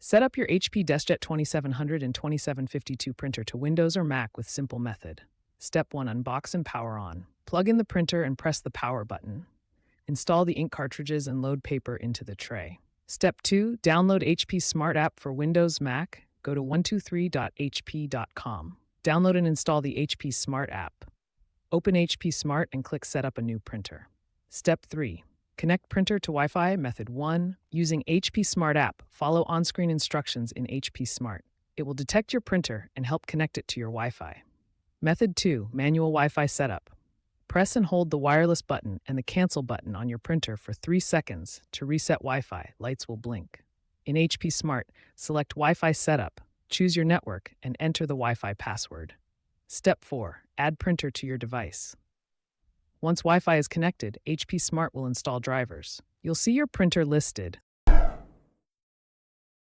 Set up your HP DeskJet 2700 and 2752 printer to Windows or Mac with simple method. Step 1. Unbox and power on. Plug in the printer and press the power button. Install the ink cartridges and load paper into the tray. Step 2. Download HP Smart App for Windows, Mac. Go to 123.hp.com. Download and install the HP Smart App. Open HP Smart and click Set up a new printer. Step 3. Connect printer to Wi-Fi. Method 1. Using HP Smart App, follow on-screen instructions in HP Smart. It will detect your printer and help connect it to your Wi-Fi. Method 2. Manual Wi-Fi setup. Press and hold the wireless button and the cancel button on your printer for 3 seconds to reset Wi-Fi. Lights will blink. In HP Smart, select Wi-Fi setup, choose your network, and enter the Wi-Fi password. Step 4. Add printer to your device. Once Wi-Fi is connected, HP Smart will install drivers. You'll see your printer listed,